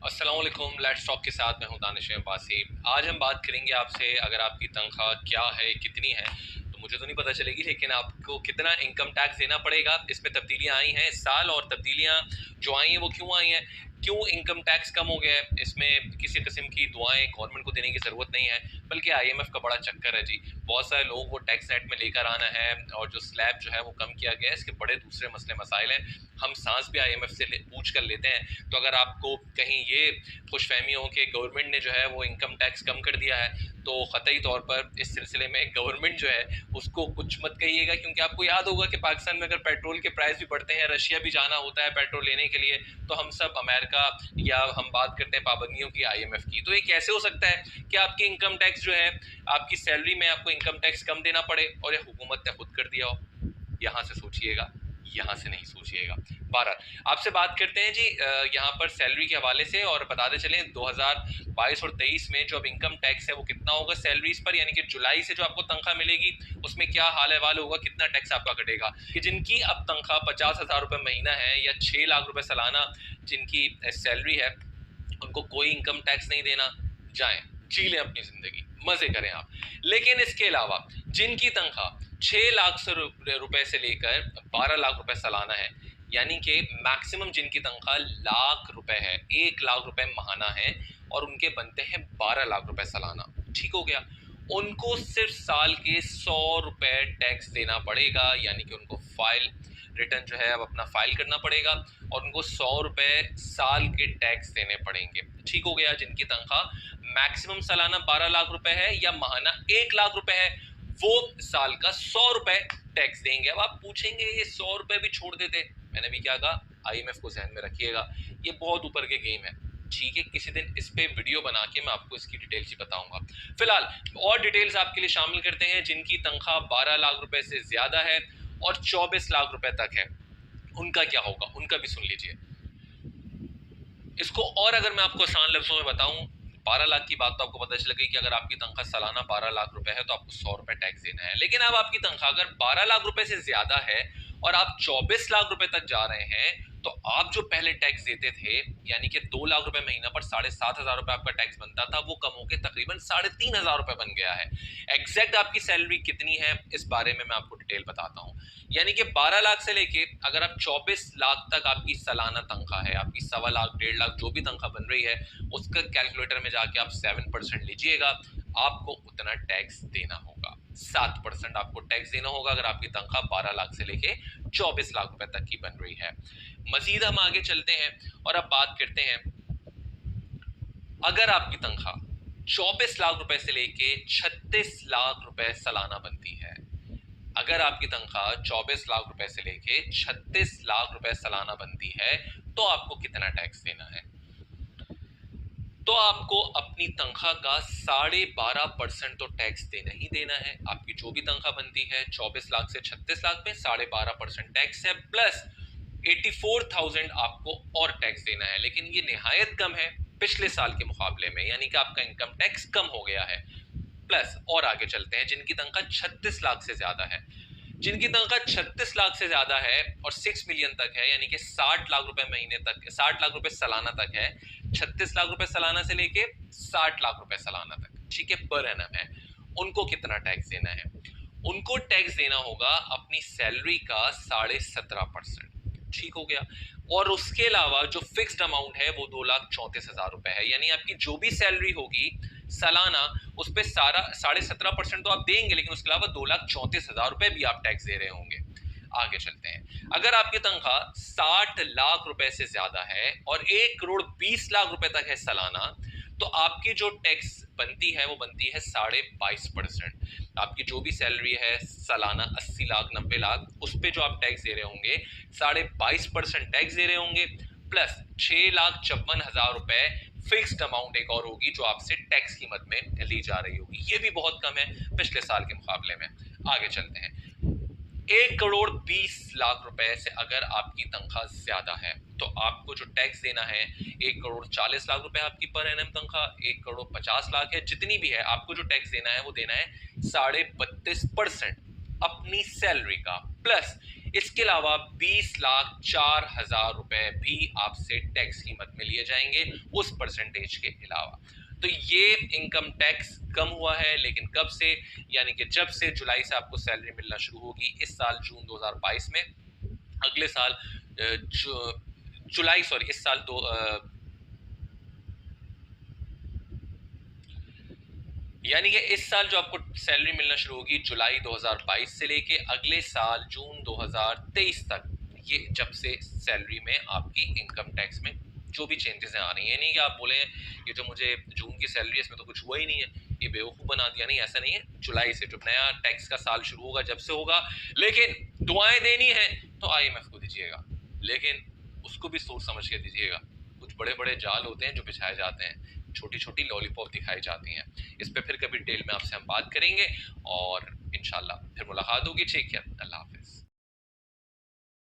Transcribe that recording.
अस्सलाम वालेकुम। Let's talk के साथ मैं हूं दानिश अब्बासी। आज हम बात करेंगे आपसे, अगर आपकी तनख्वाह क्या है, कितनी है। तो मुझे तो नहीं पता चलेगी, लेकिन आपको कितना इनकम टैक्स देना पड़ेगा। इसमें तब्दीलियां आई हैं इस साल, और तब्दीलियां जो आई हैं वो क्यों आई हैं, क्यों इनकम टैक्स कम हो गया है। इसमें किसी किस्म की दुआएं गवर्नमेंट को देने की ज़रूरत नहीं है, बल्कि IMF का बड़ा चक्कर है जी। बहुत सारे लोगों को टैक्स नेट में लेकर आना है, और जो स्लैब जो है वो कम किया गया है। इसके बड़े दूसरे मसले मसाइल हैं, हम सांस भी IMF से पूछ कर लेते हैं। तो अगर आपको कहीं ये खुशफहमी हो कि गवर्नमेंट ने जो है वो इनकम टैक्स कम कर दिया है, तो क़तई तौर पर इस सिलसिले में गवर्नमेंट जो है उसको कुछ मत कहिएगा। क्योंकि आपको याद होगा कि पाकिस्तान में अगर पेट्रोल के प्राइस भी बढ़ते हैं, रशिया भी जाना होता है पेट्रोल लेने के लिए, तो हम सब अमेरिका, या हम बात करते हैं पाबंदियों की IMF की। तो ये कैसे हो सकता है कि आपकी इनकम टैक्स जो है, आपकी सैलरी में आपको इनकम टैक्स कम देना पड़े, और ये हुकूमत ने खुद कर दिया हो। यहाँ से सोचिएगा, यहाँ से नहीं सोचिएगा। 12 आपसे बात करते हैं जी यहाँ पर सैलरी के हवाले से, और बताते चलें 2022 और 23 में जो अब इनकम टैक्स है वो कितना होगा सैलरीज पर। यानी कि जुलाई से जो आपको तनख्वाह मिलेगी उसमें क्या हाल अहवाल होगा, कितना टैक्स आपका कटेगा। कि जिनकी अब तनख्वाह 50,000 रुपये महीना है, या 6 लाख रुपए सालाना जिनकी सैलरी है, उनको कोई इनकम टैक्स नहीं देना। जाएं, जी लें अपनी जिंदगी, मजे करें आप। लेकिन इसके अलावा जिनकी तनख्वाह 6 लाख से रुपए से लेकर 12 लाख रुपए सालाना है, यानी कि मैक्सिमम जिनकी तनख्वाह लाख रुपए है, 1 लाख रुपए माहाना है, और उनके बनते हैं 12 लाख रुपए सालाना। ठीक हो गया। उनको सिर्फ साल के 100 रुपए टैक्स देना पड़ेगा। यानी कि उनको फाइल रिटर्न जो है अब अपना फाइल करना पड़ेगा, और उनको 100 रुपए साल के टैक्स देने पड़ेंगे। ठीक हो गया। जिनकी तनख्वाह मैक्सिमम सालाना 12 लाख रुपए है, या माहाना 1 लाख रुपए है, वो साल का 100 रुपए टैक्स देंगे। अब आप पूछेंगे ये 100 रुपए भी छोड़ देते, मैंने भी क्या कहा, IMF को ध्यान में रखिएगा, ये बहुत ऊपर के गेम है। ठीक है, किसी दिन इस पे वीडियो बना के मैं आपको इसकी डिटेल्स ही बताऊंगा। फिलहाल और डिटेल्स आपके लिए शामिल करते हैं। जिनकी तनख्वाह 12 लाख रुपए से ज्यादा है और 24 लाख रुपए तक है, उनका क्या होगा, उनका भी सुन लीजिए इसको। और अगर मैं आपको आसान लफ्जों में बताऊं, 12 लाख की बात तो आपको पता चल गई कि अगर आपकी तनख्वाह सालाना 12 लाख रुपए है तो आपको 100 रुपए टैक्स देना है। लेकिन अब आपकी तनख्वाह अगर 12 लाख रुपए से ज्यादा है और आप 24 लाख रुपए तक जा रहे हैं, तो आप जो पहले टैक्स देते थे, यानी कि 2 लाख रुपए महीना पर 7,500 रुपए आपका टैक्स बनता था, वो कम होकर तकरीबन 3,500 रुपए बन गया है। एग्जैक्ट आपकी सैलरी कितनी है इस बारे में मैं आपको डिटेल बताता हूँ। यानी कि 12 लाख से लेके अगर आप 24 लाख तक आपकी सालाना तनख्वाह है, आपकी 1.25 लाख 1.5 लाख जो भी तनख्वाह बन रही है, उसका कैलकुलेटर में जाके आप 7% लीजिएगा, आपको उतना टैक्स देना होगा। 7% आपको टैक्स देना होगा अगर आपकी तनख्वाह 12 लाख से लेके 24 लाख रुपए तक की बन रही है। मजीद हम आगे चलते हैं और अब बात करते हैं, अगर आपकी तनख्वाह 24 लाख रुपए से लेके 36 लाख रुपए सालाना बनती है, अगर आपकी तनख्वाह 24 लाख रुपए से लेके 36 लाख रुपए सालाना बनती है, तो आपको कितना टैक्स देना है। तो आपको अपनी तनख्वाह का 12.5% तो टैक्स देना ही देना है। आपकी जो भी तनख्वाह बनती है 24 लाख से 36 लाख में 12.5% टैक्स है, प्लस 84,000 आपको और टैक्स देना है। लेकिन ये निहायत कम है पिछले साल के मुकाबले में, यानी कि आपका इनकम टैक्स कम हो गया है। प्लस और आगे चलते हैं, जिनकी तनख्वाह 36 लाख से ज्यादा है, जिनकी तनख्वाह 36 लाख से ज्यादा है और 6 मिलियन तक है, यानी कि 60 लाख रुपए महीने तक, 60 लाख रुपए सालाना तक है, 36 लाख रुपए सालाना से लेके 60 लाख रुपए सालाना तक, ठीक है, पर एनम है। उनको कितना टैक्स देना है, उनको टैक्स देना होगा अपनी सैलरी का 17.5%। ठीक हो गया। और उसके अलावा जो फिक्स्ड अमाउंट है वो 2,34,000 रुपए है। यानी आपकी जो भी सैलरी होगी सालाना, उस पर सारा 17.5% तो आप देंगे, लेकिन उसके अलावा 2,34,000 रुपए भी आप टैक्स दे रहे होंगे। आगे चलते हैं, अगर आपकी तनख्वाह 60 लाख रुपए से ज्यादा है और 1,20,00,000 रुपए तक है सालाना, तो आपकी जो टैक्स बनती है वो बनती है 22.5%। आपकी जो भी सैलरी है सालाना 80 लाख 90 लाख, उस पे जो आप टैक्स दे रहे होंगे 22.5% टैक्स दे रहे होंगे, प्लस 6,54,000 रुपए फिक्स्ड अमाउंट एक और होगी जो आपसे टैक्स की मद में ली जा रही होगी। ये भी बहुत कम है पिछले साल के मुकाबले में। आगे चलते हैं, 1,20,00,000 रुपए से अगर आपकी तनख्वाह ज्यादा है, तो आपको जो टैक्स देना है 1,40,00,000 रुपए आपकी पर एनम तनख्वाह, 1,50,00,000 है, जितनी भी है, आपको जो टैक्स देना है वो देना है 32.5% अपनी सैलरी का, प्लस इसके अलावा 20,04,000 रुपए भी आपसे टैक्स की मद में लिए जाएंगे उस परसेंटेज के अलावा। तो ये इनकम टैक्स कम हुआ है, लेकिन कब से? यानी कि जब से जुलाई से आपको सैलरी मिलना शुरू होगी इस साल जून 2022 में, अगले साल जुलाई सॉरी इस साल यानी कि इस साल जो आपको सैलरी मिलना शुरू होगी जुलाई 2022 से लेके अगले साल जून 2023 तक, ये जब से सैलरी में आपकी इनकम टैक्स में जो भी चेंजेस आ रही हैं, नहीं कि आप बोले ये जो मुझे जून की सैलरी है इसमें तो कुछ हुआ ही नहीं है, ये बेवकूफ़ बना दिया। नहीं, ऐसा नहीं है। जुलाई से जो नया टैक्स का साल शुरू होगा जब से होगा, लेकिन दुआएं देनी है तो IMF को दीजिएगा, लेकिन उसको भी सोच समझ के दीजिएगा। कुछ बड़े बड़े जाल होते हैं जो बिछाए जाते हैं, छोटी छोटी लॉलीपॉप दिखाई जाती हैं। इस पे फिर कभी डिटेल में आपसे हम बात करेंगे और इंशाल्लाह फिर मुलाकात होगी। ठीक है, अल्लाह हाफिज़।